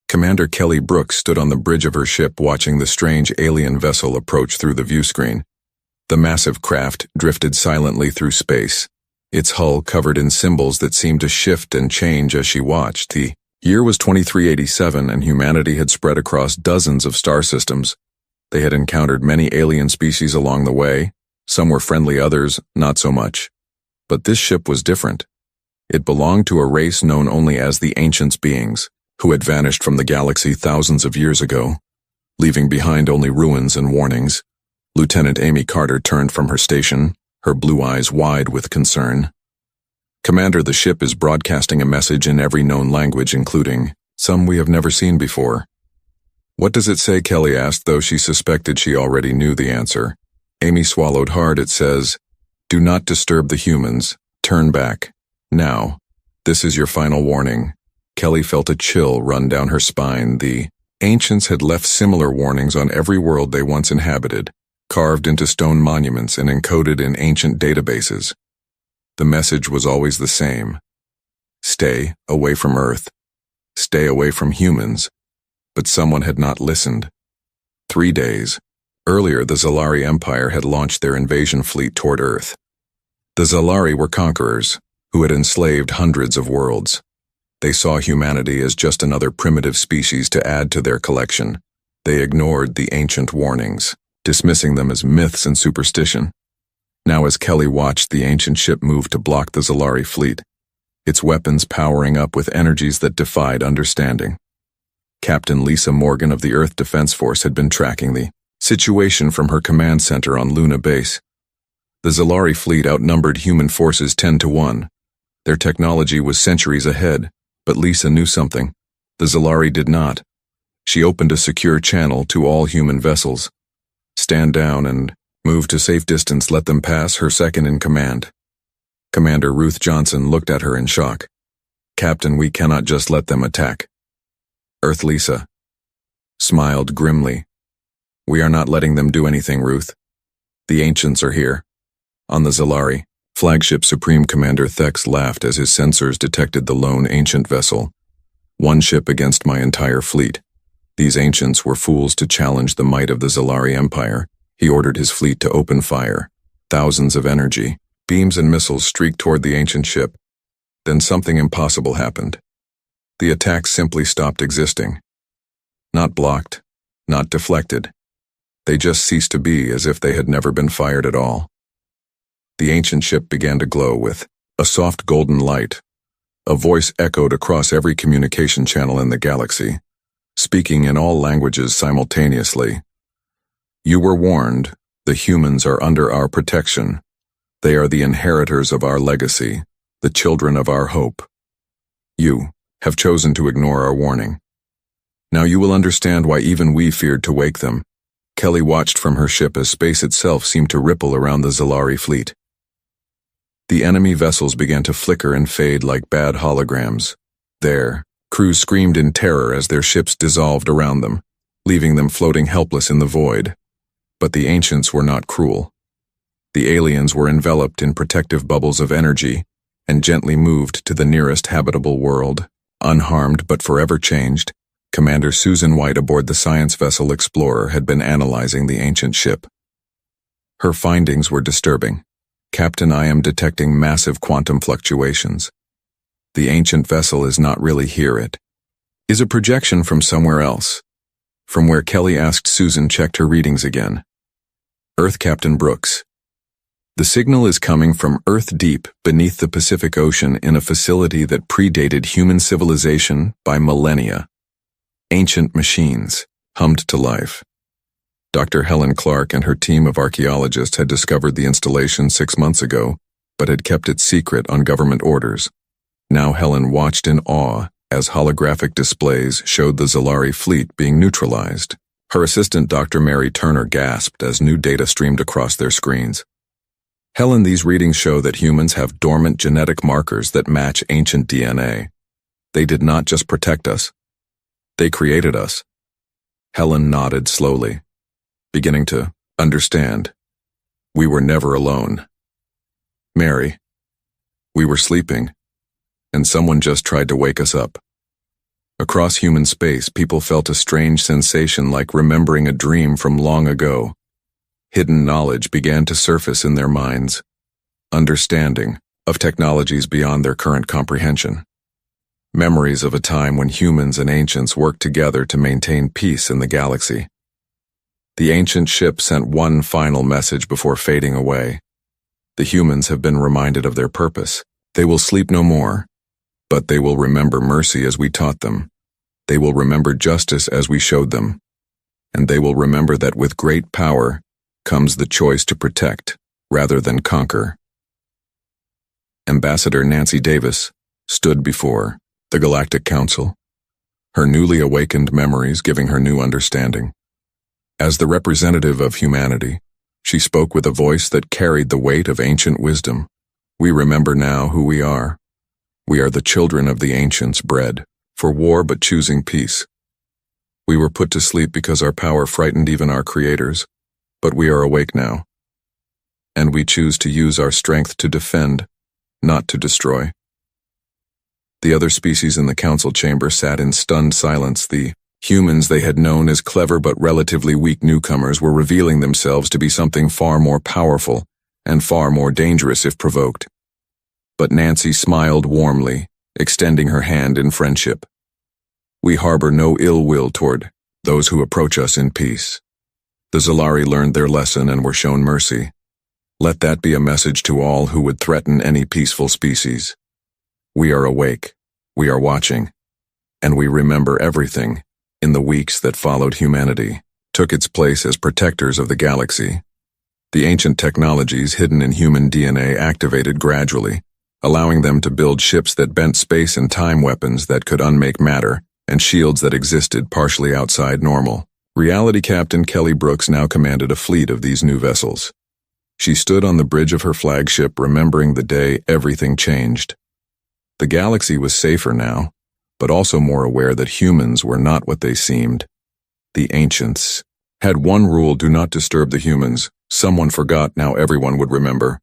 Commander Kelly Brooks stood on the bridge of her ship watching the strange alien vessel approach through the viewscreen. The massive craft drifted silently through space, its hull covered in symbols that seemed to shift and change as she watched. The year was 2387 and humanity had spread across dozens of star systems. They had encountered many alien species along the way. Some were friendly, others not so much. But this ship was different. It belonged to a race known only as the Ancient Beings, who had vanished from the galaxy thousands of years ago, leaving behind only ruins and warnings. Lieutenant Amy Carter turned from her station, her blue eyes wide with concern. "Commander, the ship is broadcasting a message in every known language, including some we have never seen before." "What does it say?" Kelly asked, though she suspected she already knew the answer. Amy swallowed hard. "It says, 'Do not disturb the humans. Turn back. Now. This is your final warning.'" Kelly felt a chill run down her spine. The ancients had left similar warnings on every world they once inhabited, carved into stone monuments and encoded in ancient databases. The message was always the same. Stay away from Earth. Stay away from humans. But someone had not listened. 3 days earlier, the Zalari Empire had launched their invasion fleet toward Earth. The Zalari were conquerors who had enslaved hundreds of worlds. They saw humanity as just another primitive species to add to their collection. They ignored the ancient warnings, dismissing them as myths and superstition. Now, as Kelly watched the ancient ship move to block the Zalari fleet, its weapons powering up with energies that defied understanding. Captain Lisa Morgan of the Earth Defense Force had been tracking the situation from her command center on Luna Base. The Zalari fleet outnumbered human forces 10-1. Their technology was centuries ahead, but Lisa knew something. The Zalari did not. She opened a secure channel to all human vessels. "Stand down and move to safe distance. Let them pass," her second in command. Commander Ruth Johnson looked at her in shock. "Captain, we cannot just let them attack." Earth Lisa smiled grimly. "We are not letting them do anything, Ruth. The ancients are here." On the Zalari, Flagship Supreme Commander Thex laughed as his sensors detected the lone ancient vessel. "One ship against my entire fleet. These ancients were fools to challenge the might of the Zalari Empire." He ordered his fleet to open fire. Thousands of energy, beams and missiles streaked toward the ancient ship. Then something impossible happened. The attacks simply stopped existing. Not blocked, not deflected. They just ceased to be, as if they had never been fired at all. The ancient ship began to glow with a soft golden light. A voice echoed across every communication channel in the galaxy, speaking in all languages simultaneously. "You were warned. The humans are under our protection. They are the inheritors of our legacy, the children of our hope. You have chosen to ignore our warning. Now you will understand why even we feared to wake them." Kelly watched from her ship as space itself seemed to ripple around the Zalari fleet. The enemy vessels began to flicker and fade like bad holograms. Their crews screamed in terror as their ships dissolved around them, leaving them floating helpless in the void. But the ancients were not cruel. The aliens were enveloped in protective bubbles of energy and gently moved to the nearest habitable world. Unharmed but forever changed, Commander Susan White aboard the science vessel Explorer had been analyzing the ancient ship. Her findings were disturbing. "Captain, I am detecting massive quantum fluctuations. The ancient vessel is not really here. It is a projection from somewhere else." From where, Kelly asked. Susan checked her readings again. "Earth, Captain Brooks. The signal is coming from Earth deep beneath the Pacific Ocean in a facility that predated human civilization by millennia. Ancient machines hummed to life." Dr. Helen Clark and her team of archaeologists had discovered the installation 6 months ago, but had kept it secret on government orders. Now Helen watched in awe as holographic displays showed the Zalari fleet being neutralized. Her assistant, Dr. Mary Turner, gasped as new data streamed across their screens. "Helen, these readings show that humans have dormant genetic markers that match ancient DNA. They did not just protect us. They created us." Helen nodded slowly, beginning to understand. "We were never alone. Mary, we were sleeping, and someone just tried to wake us up." Across human space, people felt a strange sensation like remembering a dream from long ago. Hidden knowledge began to surface in their minds. Understanding of technologies beyond their current comprehension. Memories of a time when humans and ancients worked together to maintain peace in the galaxy. The ancient ship sent one final message before fading away. The humans have been reminded of their purpose. They will sleep no more, but they will remember mercy as we taught them. They will remember justice as we showed them. And they will remember that with great power comes the choice to protect rather than conquer. Ambassador Nancy Davis stood before the Galactic Council, her newly awakened memories giving her new understanding. As the representative of humanity, she spoke with a voice that carried the weight of ancient wisdom. We remember now who we are. We are the children of the ancients, bred for war but choosing peace. We were put to sleep because our power frightened even our creators, but we are awake now. And we choose to use our strength to defend, not to destroy. The other species in the council chamber sat in stunned silence. The humans they had known as clever but relatively weak newcomers were revealing themselves to be something far more powerful and far more dangerous if provoked. But Nancy smiled warmly, extending her hand in friendship. We harbor no ill will toward those who approach us in peace. The Zalari learned their lesson and were shown mercy. Let that be a message to all who would threaten any peaceful species. We are awake, we are watching, and we remember everything in the weeks that followed humanity took its place as protectors of the galaxy. The ancient technologies hidden in human DNA activated gradually, allowing them to build ships that bent space and time, weapons that could unmake matter, and shields that existed partially outside normal. Reality Captain Kelly Brooks now commanded a fleet of these new vessels. She stood on the bridge of her flagship, remembering the day everything changed. The galaxy was safer now, but also more aware that humans were not what they seemed. The ancients had one rule: do not disturb the humans. Someone forgot, now everyone would remember.